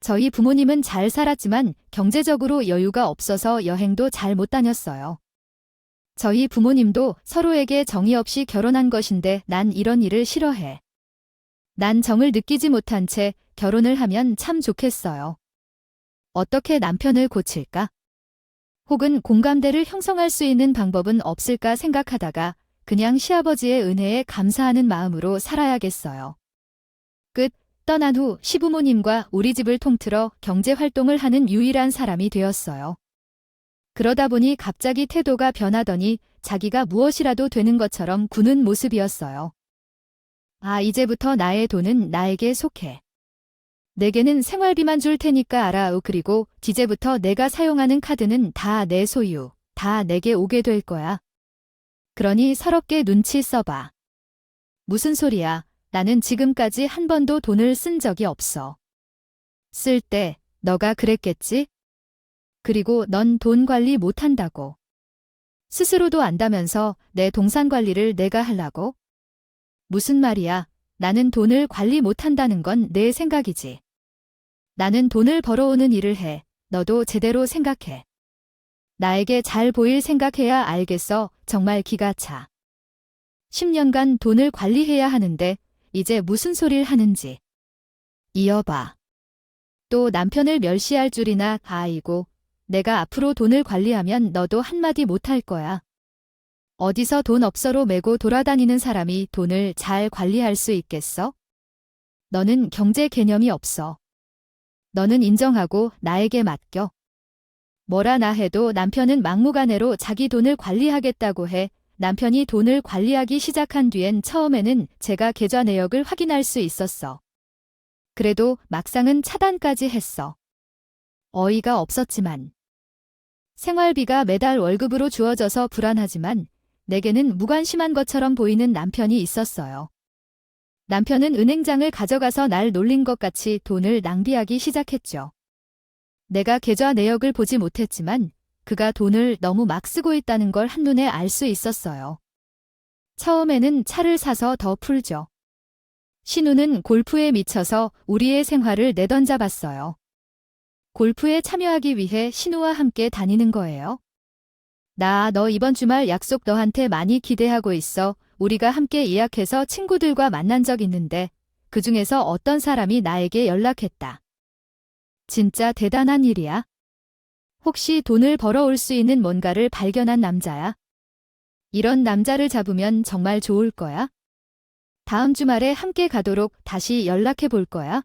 저희 부모님은 잘 살았지만 경제적으로 여유가 없어서 여행도 잘 못 다녔어요. 저희 부모님도 서로에게 정이 없이 결혼한 것인데 난 이런 일을 싫어해. 난 정을 느끼지 못한 채 결혼을 하면 참 좋겠어요. 어떻게 남편을 고칠까? 혹은 공감대를 형성할 수 있는 방법은 없을까 생각하다가 그냥 시아버지의 은혜에 감사하는 마음으로 살아야겠어요. 끝. 떠난 후 시부모님과 우리 집을 통틀어 경제활동을 하는 유일한 사람이 되었어요. 그러다 보니 갑자기 태도가 변하더니 자기가 무엇이라도 되는 것처럼 구는 모습이었어요. 아, 이제부터 나의 돈은 나에게 속해. 내게는 생활비만 줄 테니까 알아. 그리고 이제부터 내가 사용하는 카드는 다 내 소유, 다 내게 오게 될 거야. 그러니 서럽게 눈치 써봐. 무슨 소리야? 나는 지금까지 한 번도 돈을 쓴 적이 없어. 쓸 때 너가 그랬겠지? 그리고 넌 돈 관리 못한다고. 스스로도 안다면서 내 동산 관리를 내가 하려고? 무슨 말이야? 나는 돈을 관리 못한다는 건 내 생각이지. 나는 돈을 벌어오는 일을 해. 너도 제대로 생각해. 나에게 잘 보일 생각해야 알겠어. 정말 기가 차. 10년간 돈을 관리해야 하는데 이제 무슨 소릴 하는지. 이어봐. 또 남편을 멸시할 줄이나. 아이고, 내가 앞으로 돈을 관리하면 너도 한마디 못할 거야. 어디서 돈 없어로 메고 돌아다니는 사람이 돈을 잘 관리할 수 있겠어? 너는 경제 개념이 없어. 너는 인정하고 나에게 맡겨. 뭐라 나 해도 남편은 막무가내로 자기 돈을 관리하겠다고 해. 남편이 돈을 관리하기 시작한 뒤엔 처음에는 제가 계좌 내역을 확인할 수 있었어. 그래도 막상은 차단까지 했어. 어이가 없었지만. 생활비가 매달 월급으로 주어져서 불안하지만 내게는 무관심한 것처럼 보이는 남편이 있었어요. 남편은 은행장을 가져가서 날 놀린 것 같이 돈을 낭비하기 시작했죠. 내가 계좌 내역을 보지 못했지만 그가 돈을 너무 막 쓰고 있다는 걸 한눈에 알 수 있었어요. 처음에는 차를 사서 더 풀죠. 신우는 골프에 미쳐서 우리의 생활을 내던져봤어요. 골프에 참여하기 위해 신우와 함께 다니는 거예요. 너 이번 주말 약속 너한테 많이 기대하고 있어. 우리가 함께 예약해서 친구들과 만난 적 있는데 그 중에서 어떤 사람이 나에게 연락했다. 진짜 대단한 일이야. 혹시 돈을 벌어올 수 있는 뭔가를 발견한 남자야? 이런 남자를 잡으면 정말 좋을 거야? 다음 주말에 함께 가도록 다시 연락해 볼 거야?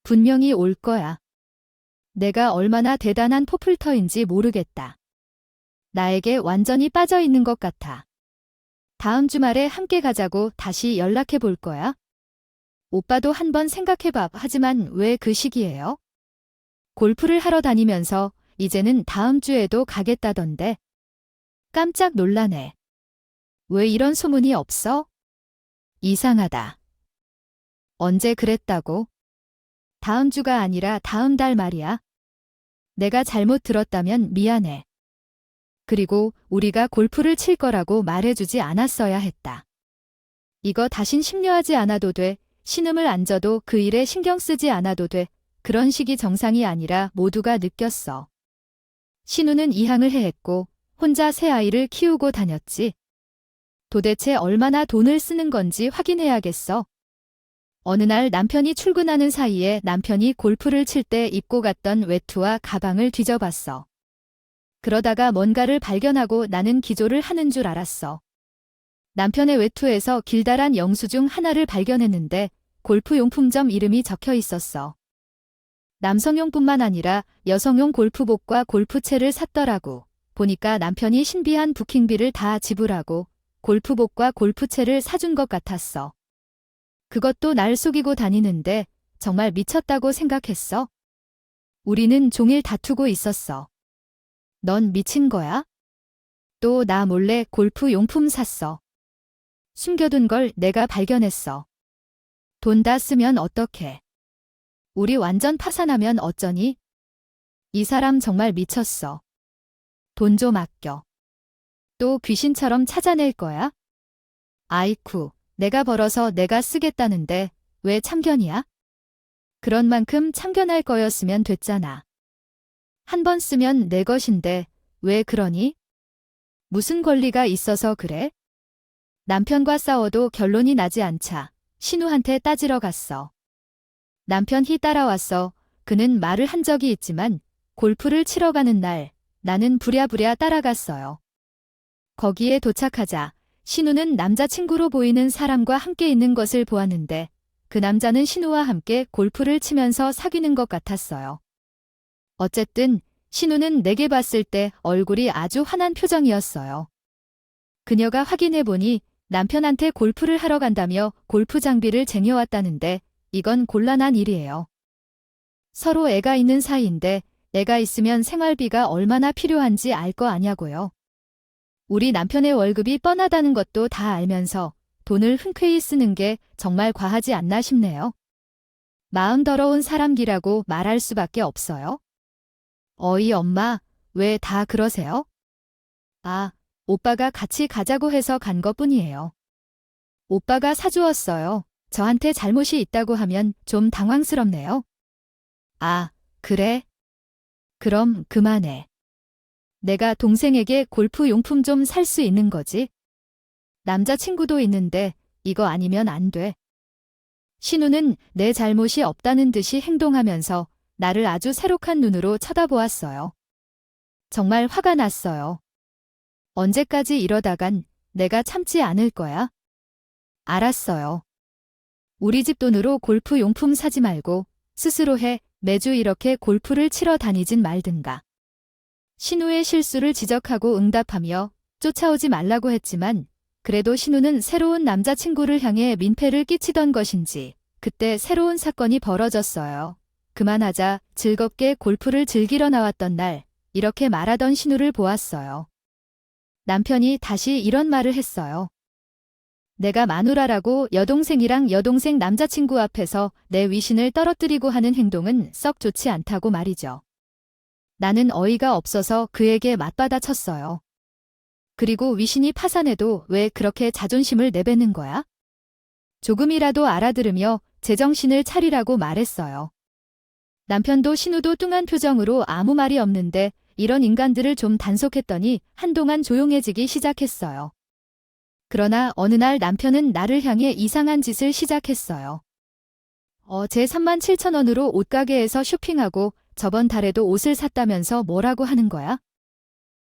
분명히 올 거야. 내가 얼마나 대단한 포플터인지 모르겠다. 나에게 완전히 빠져 있는 것 같아. 다음 주말에 함께 가자고 다시 연락해 볼 거야? 오빠도 한번 생각해봐. 하지만 왜 그 시기예요? 골프를 하러 다니면서 이제는 다음 주에도 가겠다던데. 깜짝 놀라네. 왜 이런 소문이 없어? 이상하다. 언제 그랬다고? 다음 주가 아니라 다음 달 말이야. 내가 잘못 들었다면 미안해. 그리고 우리가 골프를 칠 거라고 말해주지 않았어야 했다. 이거 다신 심려하지 않아도 돼. 신음을 안 져도 그 일에 신경 쓰지 않아도 돼. 그런 식이 정상이 아니라 모두가 느꼈어. 신우는 이항을 해했고 혼자 새 아이를 키우고 다녔지. 도대체 얼마나 돈을 쓰는 건지 확인해야겠어. 어느 날 남편이 출근하는 사이에 남편이 골프를 칠 때 입고 갔던 외투와 가방을 뒤져봤어. 그러다가 뭔가를 발견하고 나는 기조를 하는 줄 알았어. 남편의 외투에서 길다란 영수증 하나를 발견했는데 골프용품점 이름이 적혀 있었어. 남성용뿐만 아니라 여성용 골프복과 골프채를 샀더라고. 보니까 남편이 신비한 부킹비를 다 지불하고 골프복과 골프채를 사준 것 같았어. 그것도 날 속이고 다니는데 정말 미쳤다고 생각했어. 우리는 종일 다투고 있었어. 넌 미친 거야? 또 나 몰래 골프 용품 샀어. 숨겨둔 걸 내가 발견했어. 돈 다 쓰면 어떡해? 우리 완전 파산하면 어쩌니? 이 사람 정말 미쳤어. 돈 좀 아껴. 또 귀신처럼 찾아낼 거야? 아이쿠, 내가 벌어서 내가 쓰겠다는데 왜 참견이야? 그런 만큼 참견할 거였으면 됐잖아. 한 번 쓰면 내 것인데 왜 그러니? 무슨 권리가 있어서 그래? 남편과 싸워도 결론이 나지 않자 신우한테 따지러 갔어. 남편이 따라왔어. 그는 말을 한 적이 있지만 골프를 치러 가는 날 나는 부랴부랴 따라갔어요. 거기에 도착하자 신우는 남자친구로 보이는 사람과 함께 있는 것을 보았는데 그 남자는 신우와 함께 골프를 치면서 사귀는 것 같았어요. 어쨌든 신우는 내게 봤을 때 얼굴이 아주 환한 표정이었어요. 그녀가 확인해보니 남편한테 골프를 하러 간다며 골프 장비를 쟁여왔다는데 이건 곤란한 일이에요. 서로 애가 있는 사이인데 애가 있으면 생활비가 얼마나 필요한지 알 거 아냐고요. 우리 남편의 월급이 뻔하다는 것도 다 알면서 돈을 흔쾌히 쓰는 게 정말 과하지 않나 싶네요. 마음 더러운 사람기라고 말할 수밖에 없어요. 어이 엄마, 왜 다 그러세요? 아, 오빠가 같이 가자고 해서 간 것뿐이에요. 오빠가 사주었어요. 저한테 잘못이 있다고 하면 좀 당황스럽네요. 아, 그래? 그럼 그만해. 내가 동생에게 골프 용품 좀 살 수 있는 거지? 남자친구도 있는데 이거 아니면 안 돼. 신우는 내 잘못이 없다는 듯이 행동하면서 나를 아주 새록한 눈으로 쳐다보았어요. 정말 화가 났어요. 언제까지 이러다간 내가 참지 않을 거야? 알았어요. 우리 집 돈으로 골프 용품 사지 말고 스스로 해. 매주 이렇게 골프를 치러 다니진 말든가. 신우의 실수를 지적하고 응답하며 쫓아오지 말라고 했지만 그래도 신우는 새로운 남자친구를 향해 민폐를 끼치던 것인지 그때 새로운 사건이 벌어졌어요. 그만하자 즐겁게 골프를 즐기러 나왔던 날 이렇게 말하던 신우를 보았어요. 남편이 다시 이런 말을 했어요. 내가 마누라라고 여동생이랑 여동생 남자친구 앞에서 내 위신을 떨어뜨리고 하는 행동은 썩 좋지 않다고 말이죠. 나는 어이가 없어서 그에게 맞받아 쳤어요. 그리고 위신이 파산해도 왜 그렇게 자존심을 내뱉는 거야? 조금이라도 알아들으며 제정신을 차리라고 말했어요. 남편도 신우도 뚱한 표정으로 아무 말이 없는데 이런 인간들을 좀 단속했더니 한동안 조용해지기 시작했어요. 그러나 어느 날 남편은 나를 향해 이상한 짓을 시작했어요. 어제 37,000원으로 옷가게에서 쇼핑하고 저번 달에도 옷을 샀다면서 뭐라고 하는 거야?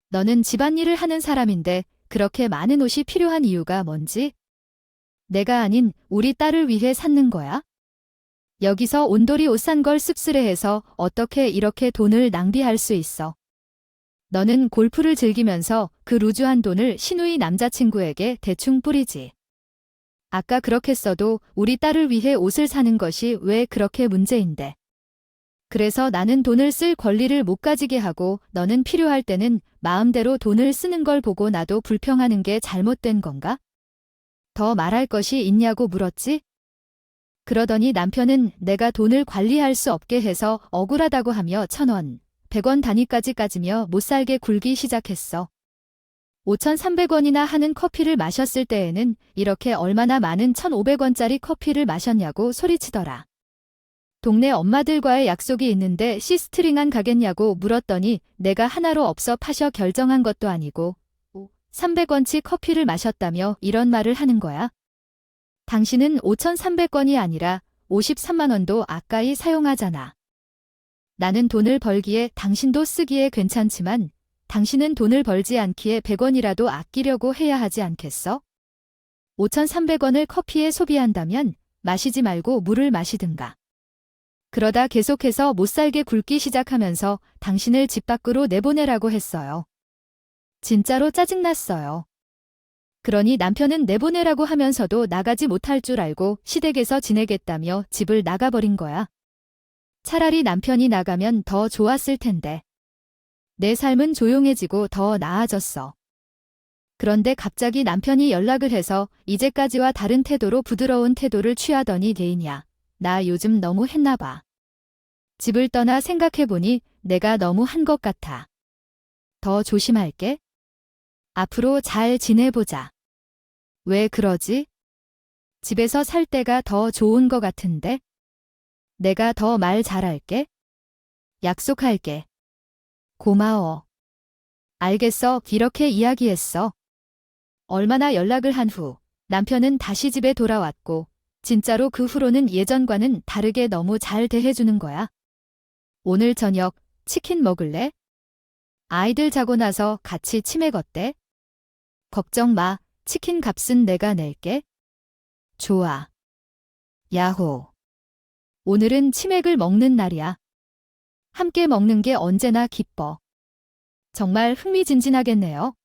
너는 집안일을 하는 사람인데 그렇게 많은 옷이 필요한 이유가 뭔지? 내가 아닌 우리 딸을 위해 샀는 거야? 여기서 온돌이 옷 산 걸 씁쓸해해서 어떻게 이렇게 돈을 낭비할 수 있어? 너는 골프를 즐기면서 그 루즈한 돈을 신우이 남자친구에게 대충 뿌리지. 아까 그렇게 써도 우리 딸을 위해 옷을 사는 것이 왜 그렇게 문제인데. 그래서 나는 돈을 쓸 권리를 못 가지게 하고 너는 필요할 때는 마음대로 돈을 쓰는 걸 보고 나도 불평하는 게 잘못된 건가? 더 말할 것이 있냐고 물었지? 그러더니 남편은 내가 돈을 관리할 수 없게 해서 억울하다고 하며 1,000원, 100원 단위까지 까지며 못살게 굴기 시작했어. 5,300원이나 하는 커피를 마셨을 때에는 이렇게 얼마나 많은 1,500원짜리 커피를 마셨냐고 소리치더라. 동네 엄마들과의 약속이 있는데 시스트링한 가겠냐고 물었더니 내가 하나로 없어 파셔 결정한 것도 아니고 300원치 커피를 마셨다며 이런 말을 하는 거야. 당신은 5,300원이 아니라 53만 원도 아까이 사용하잖아. 나는 돈을 벌기에 당신도 쓰기에 괜찮지만 당신은 돈을 벌지 않기에 100원이라도 아끼려고 해야 하지 않겠어? 5,300원을 커피에 소비한다면 마시지 말고 물을 마시든가. 그러다 계속해서 못살게 굴기 시작하면서 당신을 집 밖으로 내보내라고 했어요. 진짜로 짜증났어요. 그러니 남편은 내보내라고 하면서도 나가지 못할 줄 알고 시댁에서 지내겠다며 집을 나가버린 거야. 차라리 남편이 나가면 더 좋았을 텐데. 내 삶은 조용해지고 더 나아졌어. 그런데 갑자기 남편이 연락을 해서 이제까지와 다른 태도로 부드러운 태도를 취하더니 개인이야. 나 요즘 너무 했나 봐. 집을 떠나 생각해보니 내가 너무 한 것 같아. 더 조심할게. 앞으로 잘 지내보자. 왜 그러지? 집에서 살 때가 더 좋은 것 같은데? 내가 더 말 잘할게. 약속할게. 고마워. 알겠어. 이렇게 이야기했어. 얼마나 연락을 한 후 남편은 다시 집에 돌아왔고 진짜로 그 후로는 예전과는 다르게 너무 잘 대해주는 거야. 오늘 저녁 치킨 먹을래? 아이들 자고 나서 같이 치맥 어때? 걱정 마. 치킨 값은 내가 낼게. 좋아. 야호. 오늘은 치맥을 먹는 날이야. 함께 먹는 게 언제나 기뻐. 정말 흥미진진하겠네요.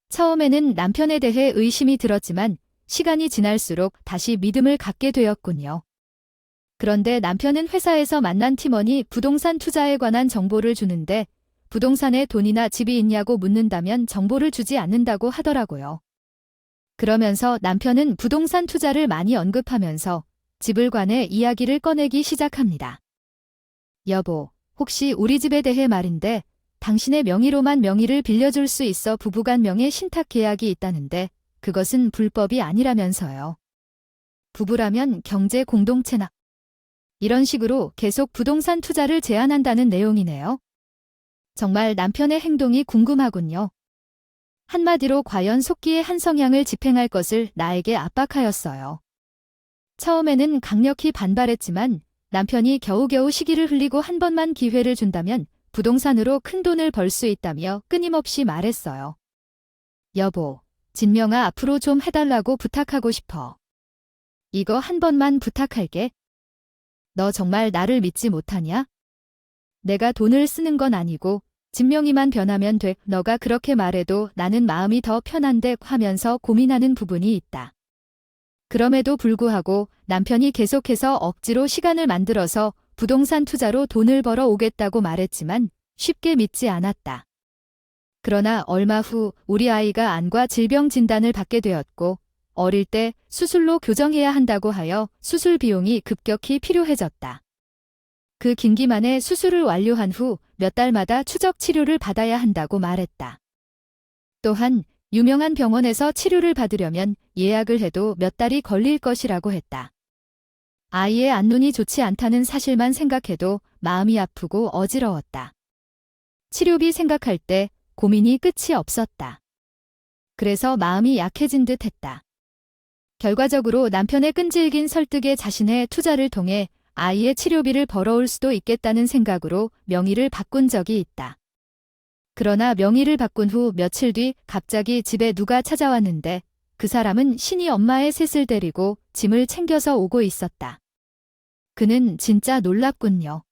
처음에는 남편에 대해 의심이 들었지만 시간이 지날수록 다시 믿음을 갖게 되었군요. 그런데 남편은 회사에서 만난 팀원이 부동산 투자에 관한 정보를 주는데 부동산에 돈이나 집이 있냐고 묻는다면 정보를 주지 않는다고 하더라고요. 그러면서 남편은 부동산 투자를 많이 언급하면서 집을 관해 이야기를 꺼내기 시작합니다. 여보, 혹시 우리 집에 대해 말인데 당신의 명의로만 명의를 빌려줄 수 있어 부부간 명의 신탁 계약이 있다는데 그것은 불법이 아니라면서요. 부부라면 경제 공동체나 이런 식으로 계속 부동산 투자를 제안한다는 내용이네요. 정말 남편의 행동이 궁금하군요. 한마디로 과연 속기의 한 성향을 집행할 것을 나에게 압박하였어요. 처음에는 강력히 반발했지만 남편이 겨우겨우 시기를 흘리고 한 번만 기회를 준다면 부동산으로 큰 돈을 벌 수 있다며 끊임없이 말했어요. 여보, 진명아 앞으로 좀 해달라고 부탁하고 싶어. 이거 한 번만 부탁할게. 너 정말 나를 믿지 못하냐? 내가 돈을 쓰는 건 아니고 진명이만 변하면 돼. 너가 그렇게 말해도 나는 마음이 더 편한데 하면서 고민하는 부분이 있다. 그럼에도 불구하고 남편이 계속해서 억지로 시간을 만들어서 부동산 투자로 돈을 벌어 오겠다고 말했지만 쉽게 믿지 않았다. 그러나 얼마 후 우리 아이가 암과 질병 진단을 받게 되었고 어릴 때 수술로 교정해야 한다고 하여 수술 비용이 급격히 필요해졌다. 그 긴 기간에 수술을 완료한 후 몇 달마다 추적 치료를 받아야 한다고 말했다. 또한 유명한 병원에서 치료를 받으려면 예약을 해도 몇 달이 걸릴 것이라고 했다. 아이의 안눈이 좋지 않다는 사실만 생각해도 마음이 아프고 어지러웠다. 치료비 생각할 때 고민이 끝이 없었다. 그래서 마음이 약해진 듯 했다. 결과적으로 남편의 끈질긴 설득에 자신의 투자를 통해 아이의 치료비를 벌어올 수도 있겠다는 생각으로 명의를 바꾼 적이 있다. 그러나 명의를 바꾼 후 며칠 뒤 갑자기 집에 누가 찾아왔는데 그 사람은 신이 엄마의 셋을 데리고 짐을 챙겨서 오고 있었다. 그는 진짜 놀랍군요.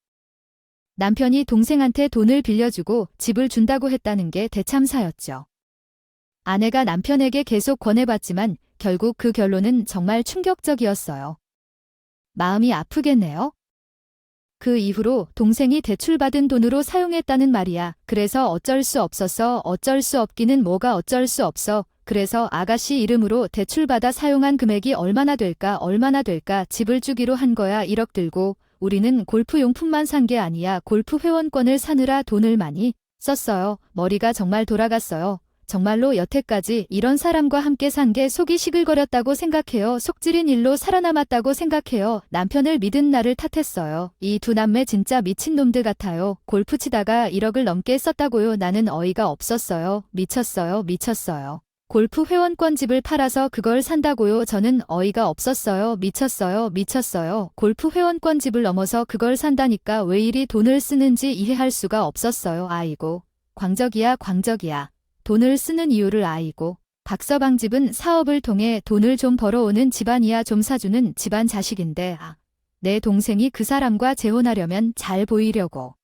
남편이 동생한테 돈을 빌려주고 집을 준다고 했다는 게 대참사였죠. 아내가 남편에게 계속 권해봤지만 결국 그 결론은 정말 충격적이었어요. 마음이 아프겠네요. 그 이후로 동생이 대출받은 돈으로 사용했다는 말이야. 그래서 어쩔 수 없어서 어쩔 수 없기는 뭐가 어쩔 수 없어. 그래서 아가씨 이름으로 대출받아 사용한 금액이 얼마나 될까 집을 주기로 한 거야. 1억 들고 우리는 골프 용품만 산 게 아니야. 골프 회원권을 사느라 돈을 많이 썼어요. 머리가 정말 돌아갔어요. 정말로 여태까지 이런 사람과 함께 산 게 속이 시글거렸다고 생각해요. 속쓰린 일로 살아남았다고 생각해요. 남편을 믿은 나를 탓했어요. 이 두 남매 진짜 미친놈들 같아요. 골프 치다가 1억을 넘게 썼다고요. 나는 어이가 없었어요. 미쳤어요. 골프 회원권 집을 팔아서 그걸 산다고요. 저는 어이가 없었어요. 미쳤어요. 골프 회원권 집을 넘어서 그걸 산다니까 왜 이리 돈을 쓰는지 이해할 수가 없었어요. 아이고. 광적이야. 돈을 쓰는 이유를 아이고. 박서방 집은 사업을 통해 돈을 좀 벌어오는 집안이야. 좀 사주는 집안 자식인데 내 동생이 그 사람과 재혼하려면 잘 보이려고.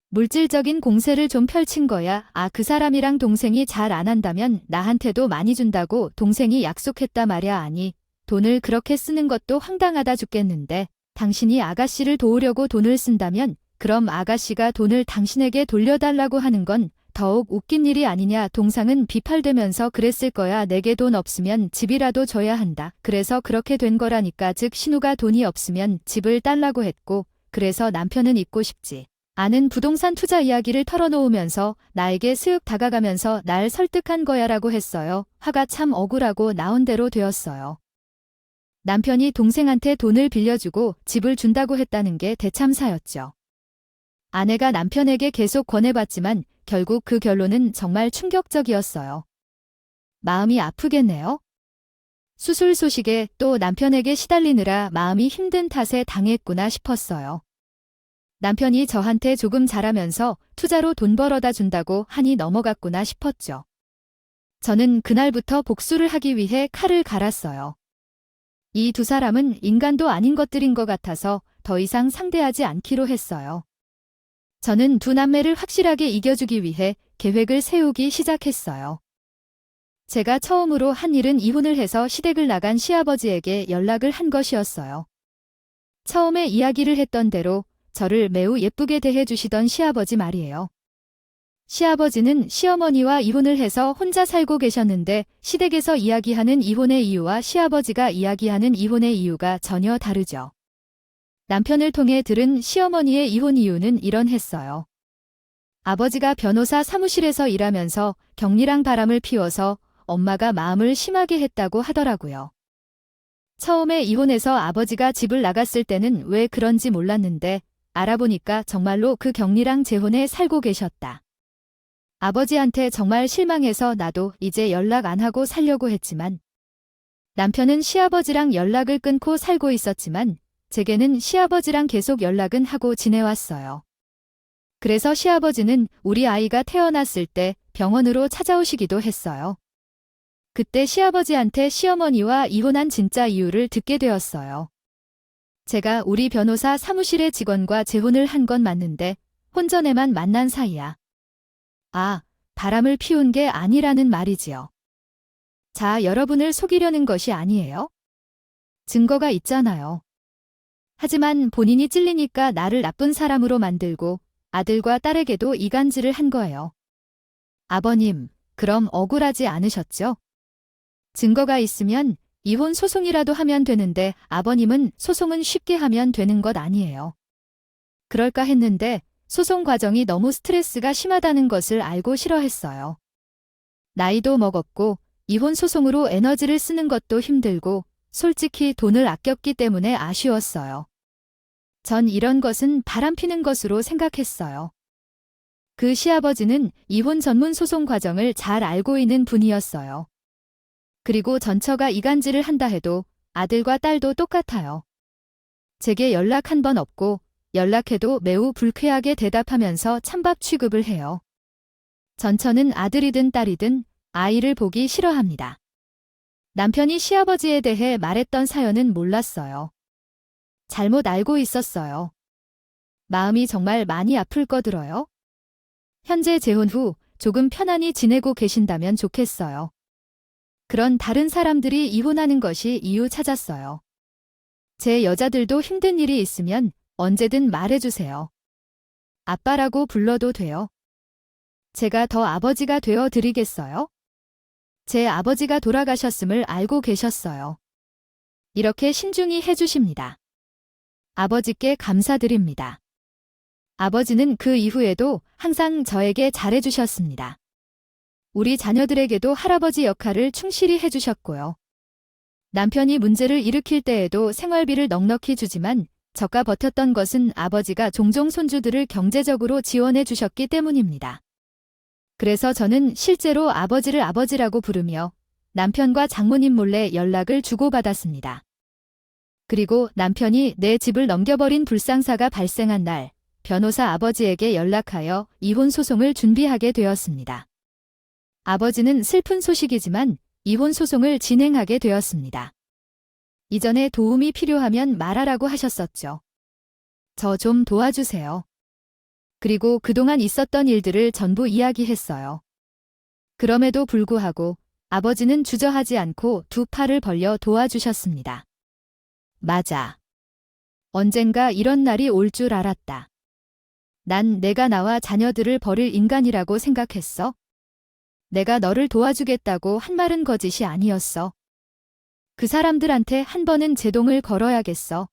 물질적인 공세를 좀 펼친 거야. 그 사람이랑 동생이 잘 안 한다면 나한테도 많이 준다고 동생이 약속했다 말야. 아니, 돈을 그렇게 쓰는 것도 황당하다 죽겠는데 당신이 아가씨를 도우려고 돈을 쓴다면 그럼 아가씨가 돈을 당신에게 돌려달라고 하는 건 더욱 웃긴 일이 아니냐. 동상은 비팔되면서 그랬을 거야. 내게 돈 없으면 집이라도 줘야 한다. 그래서 그렇게 된 거라니까. 즉 신우가 돈이 없으면 집을 달라고 했고 그래서 남편은 잊고 싶지 않은 부동산 투자 이야기를 털어놓으면서 나에게 스윽 다가가면서 날 설득한 거야라고 했어요. 화가 참 억울하고 나온 대로 되었어요. 남편이 동생한테 돈을 빌려주고 집을 준다고 했다는 게 대참사였죠. 아내가 남편에게 계속 권해봤지만 결국 그 결론은 정말 충격적이었어요. 마음이 아프겠네요. 수술 소식에 또 남편에게 시달리느라 마음이 힘든 탓에 당했구나 싶었어요. 남편이 저한테 조금 잘하면서 투자로 돈 벌어다 준다고 하니 넘어갔구나 싶었죠. 저는 그날부터 복수를 하기 위해 칼을 갈았어요. 이 두 사람은 인간도 아닌 것들인 것 같아서 더 이상 상대하지 않기로 했어요. 저는 두 남매를 확실하게 이겨주기 위해 계획을 세우기 시작했어요. 제가 처음으로 한 일은 이혼을 해서 시댁을 나간 시아버지에게 연락을 한 것이었어요. 처음에 이야기를 했던 대로 저를 매우 예쁘게 대해주시던 시아버지 말이에요. 시아버지는 시어머니와 이혼을 해서 혼자 살고 계셨는데 시댁에서 이야기하는 이혼의 이유와 시아버지가 이야기하는 이혼의 이유가 전혀 다르죠. 남편을 통해 들은 시어머니의 이혼 이유는 이런했어요. 아버지가 변호사 사무실에서 일하면서 격리랑 바람을 피워서 엄마가 마음을 심하게 했다고 하더라고요. 처음에 이혼해서 아버지가 집을 나갔을 때는 왜 그런지 몰랐는데 알아보니까 정말로 그 격리랑 재혼에 살고 계셨다. 아버지한테 정말 실망해서 나도 이제 연락 안 하고 살려고 했지만 남편은 시아버지랑 연락을 끊고 살고 있었지만 제게는 시아버지랑 계속 연락은 하고 지내왔어요. 그래서 시아버지는 우리 아이가 태어났을 때 병원으로 찾아오시기도 했어요. 그때 시아버지한테 시어머니와 이혼한 진짜 이유를 듣게 되었어요. 제가 우리 변호사 사무실의 직원과 재혼을 한 건 맞는데 혼전에만 만난 사이야. 아, 바람을 피운 게 아니라는 말이지요. 자, 여러분을 속이려는 것이 아니에요. 증거가 있잖아요. 하지만 본인이 찔리니까 나를 나쁜 사람으로 만들고 아들과 딸에게도 이간질을 한 거예요. 아버님, 그럼 억울하지 않으셨죠? 증거가 있으면 이혼 소송이라도 하면 되는데 아버님은 소송은 쉽게 하면 되는 것 아니에요. 그럴까 했는데 소송 과정이 너무 스트레스가 심하다는 것을 알고 싫어했어요. 나이도 먹었고 이혼 소송으로 에너지를 쓰는 것도 힘들고 솔직히 돈을 아꼈기 때문에 아쉬웠어요. 전 이런 것은 바람피는 것으로 생각했어요. 그 시아버지는 이혼 전문 소송 과정을 잘 알고 있는 분이었어요. 그리고 전처가 이간질을 한다 해도 아들과 딸도 똑같아요. 제게 연락 한 번 없고 연락해도 매우 불쾌하게 대답하면서 찬밥 취급을 해요. 전처는 아들이든 딸이든 아이를 보기 싫어합니다. 남편이 시아버지에 대해 말했던 사연은 몰랐어요. 잘못 알고 있었어요. 마음이 정말 많이 아플 거들어요. 현재 재혼 후 조금 편안히 지내고 계신다면 좋겠어요. 그런 다른 사람들이 이혼하는 것이 이유 찾았어요. 제 여자들도 힘든 일이 있으면 언제든 말해주세요. 아빠라고 불러도 돼요. 제가 더 아버지가 되어 드리겠어요? 제 아버지가 돌아가셨음을 알고 계셨어요. 이렇게 신중히 해주십니다. 아버지께 감사드립니다. 아버지는 그 이후에도 항상 저에게 잘해주셨습니다. 우리 자녀들에게도 할아버지 역할을 충실히 해주셨고요. 남편이 문제를 일으킬 때에도 생활비를 넉넉히 주지만 저가 버텼던 것은 아버지가 종종 손주들을 경제적으로 지원해 주셨기 때문입니다. 그래서 저는 실제로 아버지를 아버지라고 부르며 남편과 장모님 몰래 연락을 주고받았습니다. 그리고 남편이 내 집을 넘겨버린 불상사가 발생한 날, 변호사 아버지에게 연락하여 이혼 소송을 준비하게 되었습니다. 아버지는 슬픈 소식이지만 이혼 소송을 진행하게 되었습니다. 이전에 도움이 필요하면 말하라고 하셨었죠. 저 좀 도와주세요. 그리고 그동안 있었던 일들을 전부 이야기했어요. 그럼에도 불구하고 아버지는 주저하지 않고 두 팔을 벌려 도와주셨습니다. 맞아. 언젠가 이런 날이 올 줄 알았다. 난 내가 나와 자녀들을 버릴 인간이라고 생각했어. 내가 너를 도와주겠다고 한 말은 거짓이 아니었어. 그 사람들한테 한 번은 제동을 걸어야겠어.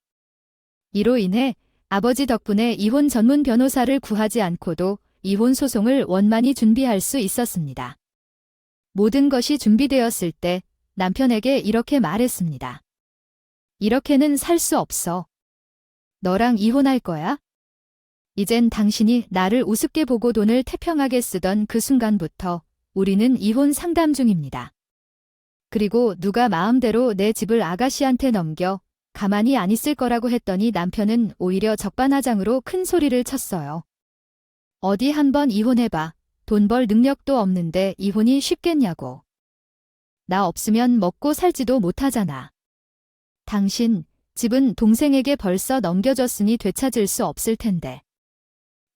이로 인해 아버지 덕분에 이혼 전문 변호사를 구하지 않고도 이혼 소송을 원만히 준비할 수 있었습니다. 모든 것이 준비되었을 때 남편에게 이렇게 말했습니다. 이렇게는 살 수 없어. 너랑 이혼할 거야? 이젠 당신이 나를 우습게 보고 돈을 태평하게 쓰던 그 순간부터 우리는 이혼 상담 중입니다. 그리고 누가 마음대로 내 집을 아가씨한테 넘겨 가만히 안 있을 거라고 했더니 남편은 오히려 적반하장으로 큰 소리를 쳤어요. 어디 한번 이혼해봐. 돈 벌 능력도 없는데 이혼이 쉽겠냐고. 나 없으면 먹고 살지도 못하잖아. 당신, 집은 동생에게 벌써 넘겨줬으니 되찾을 수 없을 텐데.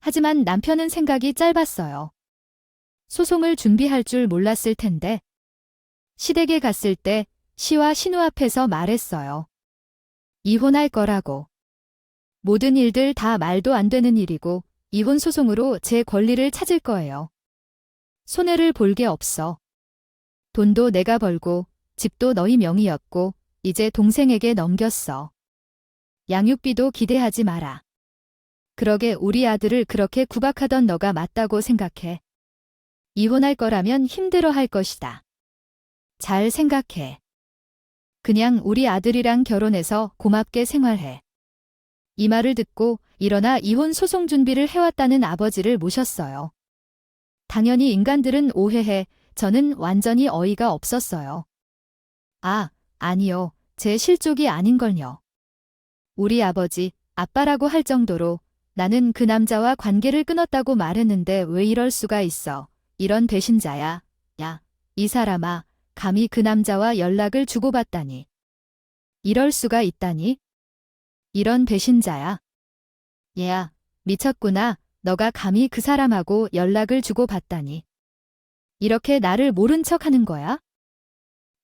하지만 남편은 생각이 짧았어요. 소송을 준비할 줄 몰랐을 텐데. 시댁에 갔을 때 시와 신우 앞에서 말했어요. 이혼할 거라고. 모든 일들 다 말도 안 되는 일이고 이혼 소송으로 제 권리를 찾을 거예요. 손해를 볼 게 없어. 돈도 내가 벌고 집도 너희 명의였고 이제 동생에게 넘겼어. 양육비도 기대하지 마라. 그러게 우리 아들을 그렇게 구박하던 너가 맞다고 생각해. 이혼할 거라면 힘들어할 것이다. 잘 생각해. 그냥 우리 아들이랑 결혼해서 고맙게 생활해. 이 말을 듣고 일어나 이혼 소송 준비를 해왔다는 아버지를 모셨어요. 당연히 인간들은 오해해 저는 완전히 어이가 없었어요. 아니요. 제 실족이 아닌걸요. 우리 아버지, 아빠라고 할 정도로 나는 그 남자와 관계를 끊었다고 말했는데 왜 이럴 수가 있어. 이런 배신자야. 야, 이 사람아, 감히 그 남자와 연락을 주고받다니. 이럴 수가 있다니? 이런 배신자야. 얘야, 미쳤구나. 너가 감히 그 사람하고 연락을 주고받다니. 이렇게 나를 모른 척 하는 거야?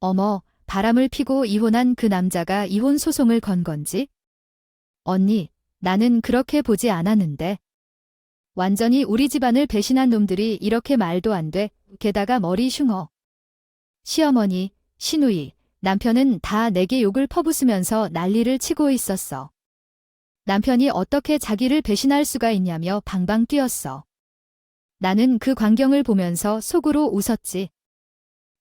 어머, 바람을 피고 이혼한 그 남자가 이혼 소송을 건 건지? 언니, 나는 그렇게 보지 않았는데. 완전히 우리 집안을 배신한 놈들이 이렇게 말도 안 돼. 게다가 머리 흉어. 시어머니, 시누이, 남편은 다 내게 욕을 퍼부으면서 난리를 치고 있었어. 남편이 어떻게 자기를 배신할 수가 있냐며 방방 뛰었어. 나는 그 광경을 보면서 속으로 웃었지.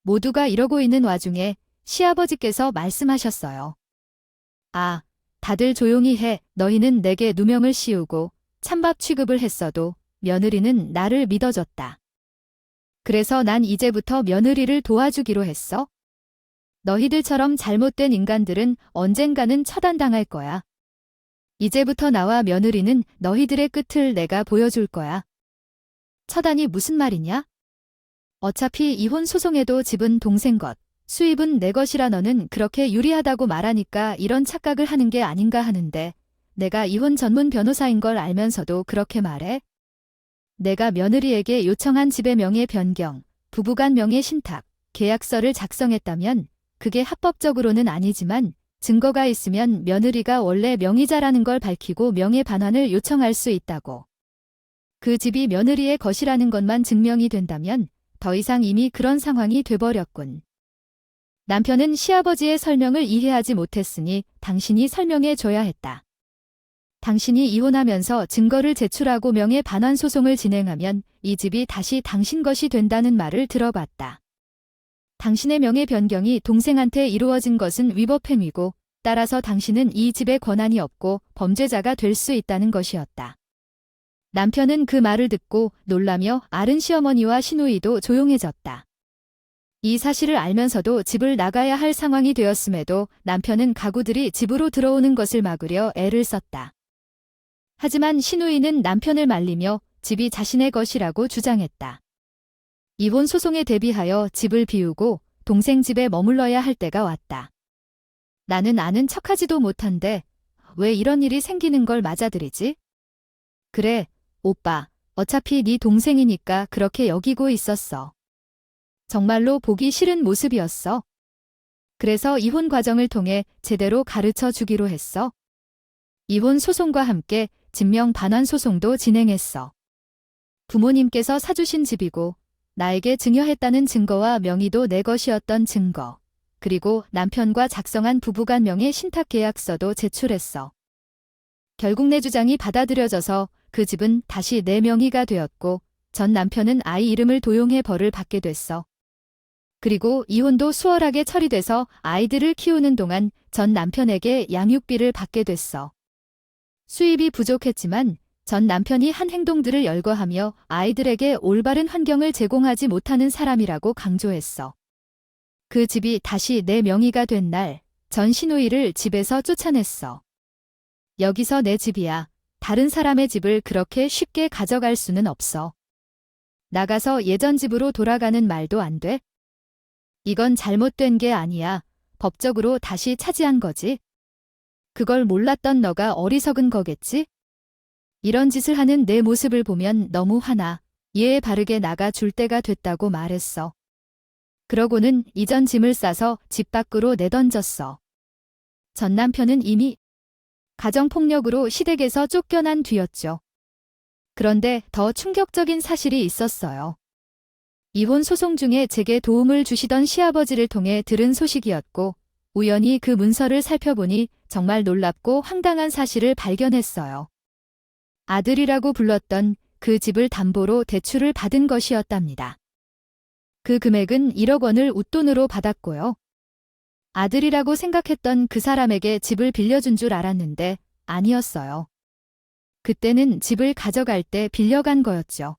모두가 이러고 있는 와중에 시아버지께서 말씀하셨어요. 다들 조용히 해. 너희는 내게 누명을 씌우고 찬밥 취급을 했어도 며느리는 나를 믿어줬다. 그래서 난 이제부터 며느리를 도와주기로 했어. 너희들처럼 잘못된 인간들은 언젠가는 처단당할 거야. 이제부터 나와 며느리는 너희들의 끝을 내가 보여줄 거야. 처단이 무슨 말이냐? 어차피 이혼 소송에도 집은 동생 것, 수입은 내 것이라 너는 그렇게 유리하다고 말하니까 이런 착각을 하는 게 아닌가 하는데 내가 이혼 전문 변호사인 걸 알면서도 그렇게 말해? 내가 며느리에게 요청한 집의 명예 변경, 부부간 명예 신탁, 계약서를 작성했다면 그게 합법적으로는 아니지만 증거가 있으면 며느리가 원래 명의자라는 걸 밝히고 명예 반환을 요청할 수 있다고. 그 집이 며느리의 것이라는 것만 증명이 된다면 더 이상 이미 그런 상황이 돼버렸군. 남편은 시아버지의 설명을 이해하지 못했으니 당신이 설명해 줘야 했다. 당신이 이혼하면서 증거를 제출하고 명예 반환 소송을 진행하면 이 집이 다시 당신 것이 된다는 말을 들어봤다. 당신의 명예 변경이 동생한테 이루어진 것은 위법행위고 따라서 당신은 이 집에 권한이 없고 범죄자가 될 수 있다는 것이었다. 남편은 그 말을 듣고 놀라며 앓은 시어머니와 시누이도 조용해졌다. 이 사실을 알면서도 집을 나가야 할 상황이 되었음에도 남편은 가구들이 집으로 들어오는 것을 막으려 애를 썼다. 하지만 시누이는 남편을 말리며 집이 자신의 것이라고 주장했다. 이혼 소송에 대비하여 집을 비우고 동생 집에 머물러야 할 때가 왔다. 나는 아는 척하지도 못한데 왜 이런 일이 생기는 걸 맞아들이지? 그래, 오빠, 어차피 네 동생이니까 그렇게 여기고 있었어. 정말로 보기 싫은 모습이었어. 그래서 이혼 과정을 통해 제대로 가르쳐 주기로 했어. 이혼 소송과 함께 진명 반환 소송도 진행했어. 부모님께서 사주신 집이고 나에게 증여했다는 증거와 명의도 내 것이었던 증거, 그리고 남편과 작성한 부부간 명의 신탁계약서도 제출했어. 결국 내 주장이 받아들여져서 그 집은 다시 내 명의가 되었고 전 남편은 아이 이름을 도용해 벌을 받게 됐어. 그리고 이혼도 수월하게 처리돼서 아이들을 키우는 동안 전 남편에게 양육비를 받게 됐어. 수입이 부족했지만 전 남편이 한 행동들을 열거하며 아이들에게 올바른 환경을 제공하지 못하는 사람이라고 강조했어. 그 집이 다시 내 명의가 된 날, 전 시누이를 집에서 쫓아냈어. 여기서 내 집이야. 다른 사람의 집을 그렇게 쉽게 가져갈 수는 없어. 나가서 예전 집으로 돌아가는 말도 안 돼? 이건 잘못된 게 아니야. 법적으로 다시 차지한 거지. 그걸 몰랐던 너가 어리석은 거겠지? 이런 짓을 하는 내 모습을 보면 너무 화나. 이에 바르게 나가 줄 때가 됐다고 말했어. 그러고는 이전 짐을 싸서 집 밖으로 내던졌어. 전 남편은 이미 가정폭력으로 시댁에서 쫓겨난 뒤였죠. 그런데 더 충격적인 사실이 있었어요. 이혼 소송 중에 제게 도움을 주시던 시아버지를 통해 들은 소식이었고, 우연히 그 문서를 살펴보니 정말 놀랍고 황당한 사실을 발견했어요. 아들이라고 불렀던 그 집을 담보로 대출을 받은 것이었답니다. 그 금액은 1억 원을 웃돈으로 받았고요. 아들이라고 생각했던 그 사람에게 집을 빌려준 줄 알았는데 아니었어요. 그때는 집을 가져갈 때 빌려간 거였죠.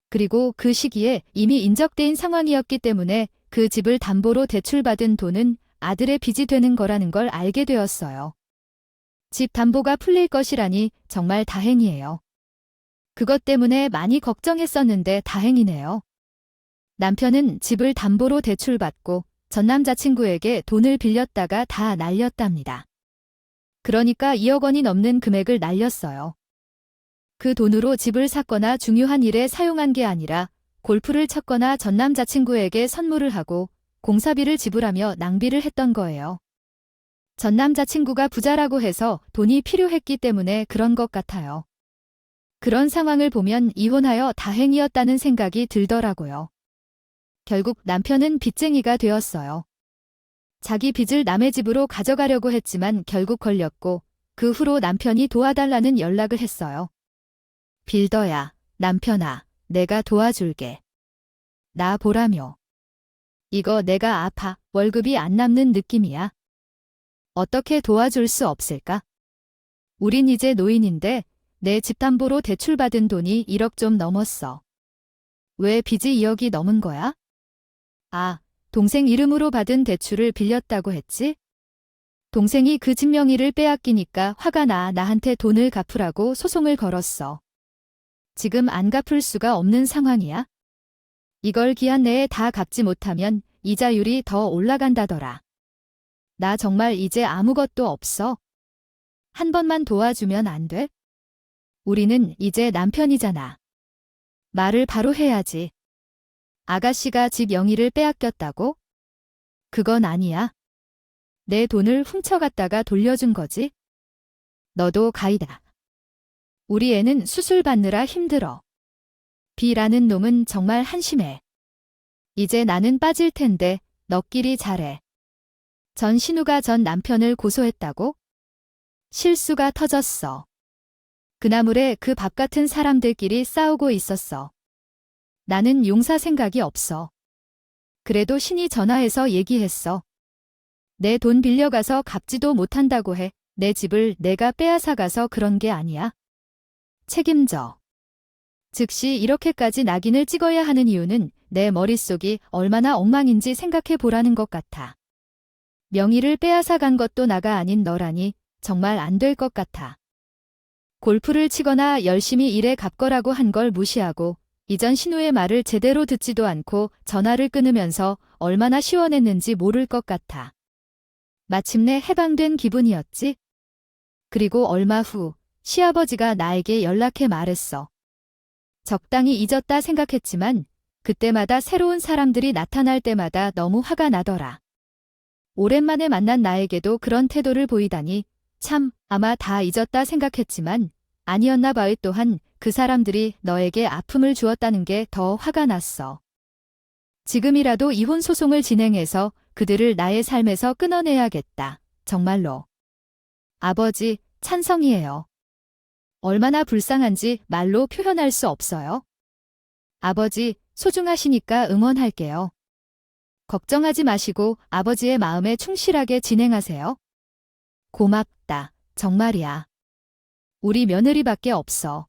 그리고 그 시기에 이미 인적대인 상황이었기 때문에 그 집을 담보로 대출받은 돈은 아들의 빚이 되는 거라는 걸 알게 되었어요. 집 담보가 풀릴 것이라니 정말 다행이에요. 그것 때문에 많이 걱정했었는데 다행이네요. 남편은 집을 담보로 대출받고 전 남자친구에게 돈을 빌렸다가 다 날렸답니다. 그러니까 2억 원이 넘는 금액을 날렸어요. 그 돈으로 집을 샀거나 중요한 일에 사용한 게 아니라 골프를 쳤거나 전 남자친구에게 선물을 하고 공사비를 지불하며 낭비를 했던 거예요. 전 남자친구가 부자라고 해서 돈이 필요했기 때문에 그런 것 같아요. 그런 상황을 보면 이혼하여 다행이었다는 생각이 들더라고요. 결국 남편은 빚쟁이가 되었어요. 자기 빚을 남의 집으로 가져가려고 했지만 결국 걸렸고 그 후로 남편이 도와달라는 연락을 했어요. 빌더야, 남편아, 내가 도와줄게. 나 보라며. 이거 내가 아파, 월급이 안 남는 느낌이야. 어떻게 도와줄 수 없을까? 우린 이제 노인인데 내 집담보로 대출받은 돈이 1억 좀 넘었어. 왜 빚이 2억이 넘은 거야? 아, 동생 이름으로 받은 대출을 빌렸다고 했지? 동생이 그 집 명의를 빼앗기니까 화가 나 나한테 돈을 갚으라고 소송을 걸었어. 지금 안 갚을 수가 없는 상황이야. 이걸 기한 내에 다 갚지 못하면 이자율이 더 올라간다더라. 나 정말 이제 아무것도 없어. 한 번만 도와주면 안 돼? 우리는 이제 남편이잖아. 말을 바로 해야지. 아가씨가 집 명의를 빼앗겼다고? 그건 아니야. 내 돈을 훔쳐갔다가 돌려준 거지. 너도 가이다. 우리 애는 수술 받느라 힘들어. B라는 놈은 정말 한심해. 이제 나는 빠질 텐데 너끼리 잘해. 전 신우가 전 남편을 고소했다고? 실수가 터졌어. 그나물에 그 밥 같은 사람들끼리 싸우고 있었어. 나는 용서 생각이 없어. 그래도 신이 전화해서 얘기했어. 내 돈 빌려가서 갚지도 못한다고 해. 내 집을 내가 빼앗아가서 그런 게 아니야. 책임져. 즉시 이렇게까지 낙인을 찍어야 하는 이유는 내 머릿속이 얼마나 엉망인지 생각해 보라는 것 같아. 명의를 빼앗아간 것도 나가 아닌 너라니 정말 안 될 것 같아. 골프를 치거나 열심히 일해 갚거라고 한 걸 무시하고 이전 신우의 말을 제대로 듣지도 않고 전화를 끊으면서 얼마나 시원했는지 모를 것 같아. 마침내 해방된 기분이었지? 그리고 얼마 후 시아버지가 나에게 연락해 말했어. 적당히 잊었다 생각했지만 그때마다 새로운 사람들이 나타날 때마다 너무 화가 나더라. 오랜만에 만난 나에게도 그런 태도를 보이다니 참 아마 다 잊었다 생각했지만 아니었나 봐요. 또한 그 사람들이 너에게 아픔을 주었다는 게 더 화가 났어. 지금이라도 이혼 소송을 진행해서 그들을 나의 삶에서 끊어내야겠다. 정말로. 아버지, 찬성이에요. 얼마나 불쌍한지 말로 표현할 수 없어요. 아버지, 소중하시니까 응원할게요. 걱정하지 마시고 아버지의 마음에 충실하게 진행하세요. 고맙다. 정말이야. 우리 며느리밖에 없어.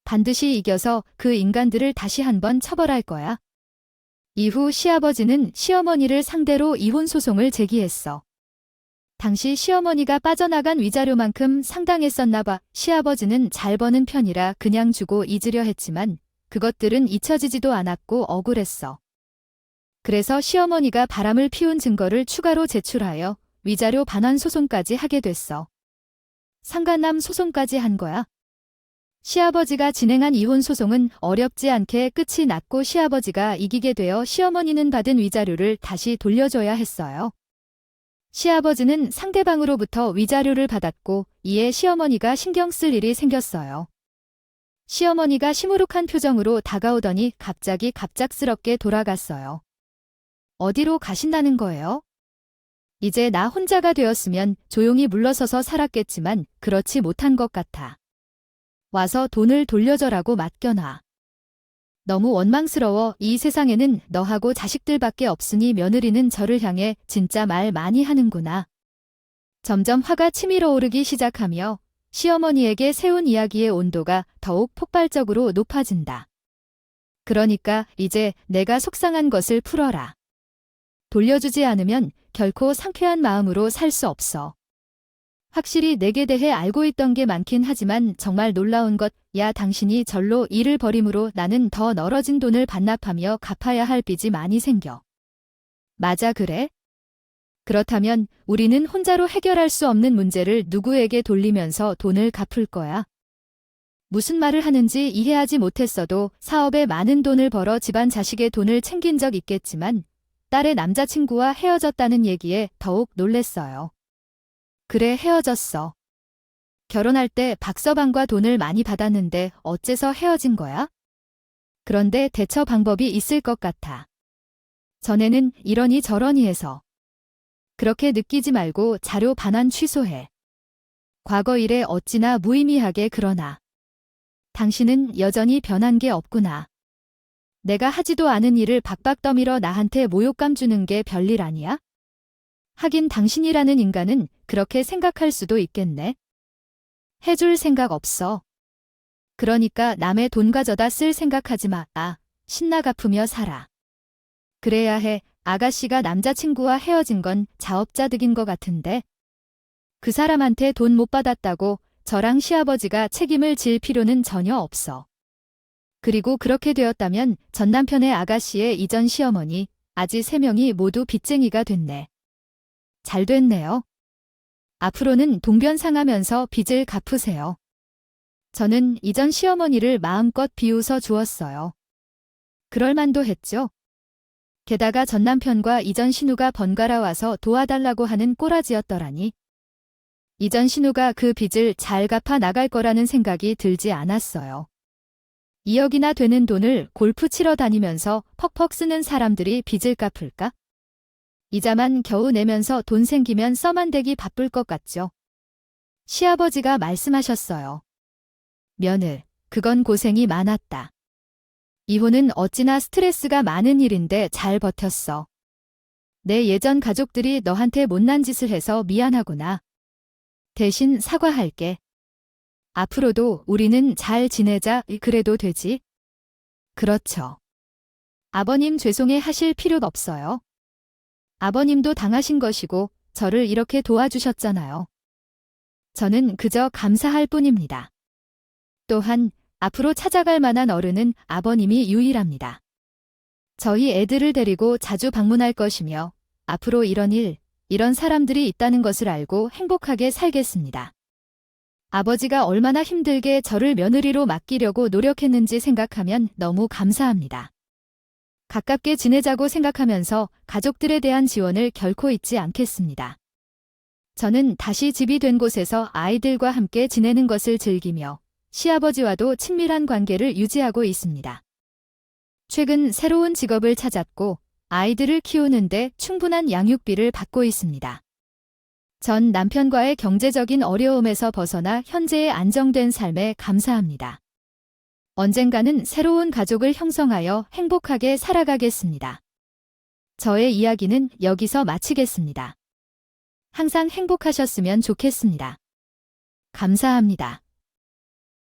반드시 이겨서 그 인간들을 다시 한번 처벌할 거야. 이후 시아버지는 시어머니를 상대로 이혼 소송을 제기했어. 당시 시어머니가 빠져나간 위자료만큼 상당했었나 봐. 시아버지는 잘 버는 편이라 그냥 주고 잊으려 했지만 그것들은 잊혀지지도 않았고 억울했어. 그래서 시어머니가 바람을 피운 증거를 추가로 제출하여 위자료 반환 소송까지 하게 됐어. 상간남 소송까지 한 거야. 시아버지가 진행한 이혼 소송은 어렵지 않게 끝이 났고 시아버지가 이기게 되어 시어머니는 받은 위자료를 다시 돌려줘야 했어요. 시아버지는 상대방으로부터 위자료를 받았고 이에 시어머니가 신경 쓸 일이 생겼어요. 시어머니가 시무룩한 표정으로 다가오더니 갑자기 갑작스럽게 돌아갔어요. 어디로 가신다는 거예요? 이제 나 혼자가 되었으면 조용히 물러서서 살았겠지만 그렇지 못한 것 같아. 와서 돈을 돌려줘라고 맡겨놔. 너무 원망스러워. 이 세상에는 너하고 자식들밖에 없으니 며느리는 저를 향해 진짜 말 많이 하는구나. 점점 화가 치밀어 오르기 시작하며 시어머니에게 세운 이야기의 온도가 더욱 폭발적으로 높아진다. 그러니까 이제 내가 속상한 것을 풀어라. 돌려주지 않으면 결코 상쾌한 마음으로 살 수 없어. 확실히 내게 대해 알고 있던 게 많긴 하지만 정말 놀라운 것, 야 당신이 절로 일을 벌임으로 나는 더 널어진 돈을 반납하며 갚아야 할 빚이 많이 생겨. 맞아 그래? 그렇다면 우리는 혼자로 해결할 수 없는 문제를 누구에게 돌리면서 돈을 갚을 거야. 무슨 말을 하는지 이해하지 못했어도 사업에 많은 돈을 벌어 집안 자식의 돈을 챙긴 적 있겠지만 딸의 남자친구와 헤어졌다는 얘기에 더욱 놀랬어요. 그래 헤어졌어. 결혼할 때 박서방과 돈을 많이 받았는데 어째서 헤어진 거야? 그런데 대처 방법이 있을 것 같아. 전에는 이러니 저러니 해서. 그렇게 느끼지 말고 자료 반환 취소해. 과거 일에 어찌나 무의미하게 그러나. 당신은 여전히 변한 게 없구나. 내가 하지도 않은 일을 박박 떠밀어 나한테 모욕감 주는 게 별일 아니야? 하긴 당신이라는 인간은 그렇게 생각할 수도 있겠네. 해줄 생각 없어. 그러니까 남의 돈 가져다 쓸 생각하지 마. 신나 갚으며 살아. 그래야 해. 아가씨가 남자친구와 헤어진 건 자업자득인 것 같은데. 그 사람한테 돈 못 받았다고 저랑 시아버지가 책임을 질 필요는 전혀 없어. 그리고 그렇게 되었다면 전 남편의 아가씨의 이전 시어머니, 아지 3명이 모두 빚쟁이가 됐네. 잘 됐네요. 앞으로는 동변상하면서 빚을 갚으세요. 저는 이전 시어머니를 마음껏 비웃어 주었어요. 그럴 만도 했죠. 게다가 전 남편과 이전 신우가 번갈아 와서 도와달라고 하는 꼬라지였더라니. 이전 신우가 그 빚을 잘 갚아 나갈 거라는 생각이 들지 않았어요. 2억이나 되는 돈을 골프 치러 다니면서 퍽퍽 쓰는 사람들이 빚을 갚을까? 이자만 겨우 내면서 돈 생기면 써만대기 바쁠 것 같죠. 시아버지가 말씀하셨어요. 며느, 그건 고생이 많았다. 이혼은 어찌나 스트레스가 많은 일인데 잘 버텼어. 내 예전 가족들이 너한테 못난 짓을 해서 미안하구나. 대신 사과할게. 앞으로도 우리는 잘 지내자. 그래도 되지? 그렇죠. 아버님 죄송해 하실 필요가 없어요. 아버님도 당하신 것이고 저를 이렇게 도와주셨잖아요. 저는 그저 감사할 뿐입니다. 또한 앞으로 찾아갈 만한 어른은 아버님이 유일합니다. 저희 애들을 데리고 자주 방문할 것이며 앞으로 이런 일, 이런 사람들이 있다는 것을 알고 행복하게 살겠습니다. 아버지가 얼마나 힘들게 저를 며느리로 맡기려고 노력했는지 생각하면 너무 감사합니다. 가깝게 지내자고 생각하면서 가족들에 대한 지원을 결코 잊지 않겠습니다. 저는 다시 집이 된 곳에서 아이들과 함께 지내는 것을 즐기며 시아버지와도 친밀한 관계를 유지하고 있습니다. 최근 새로운 직업을 찾았고 아이들을 키우는데 충분한 양육비를 받고 있습니다. 전 남편과의 경제적인 어려움에서 벗어나 현재의 안정된 삶에 감사합니다. 언젠가는 새로운 가족을 형성하여 행복하게 살아가겠습니다. 저의 이야기는 여기서 마치겠습니다. 항상 행복하셨으면 좋겠습니다. 감사합니다.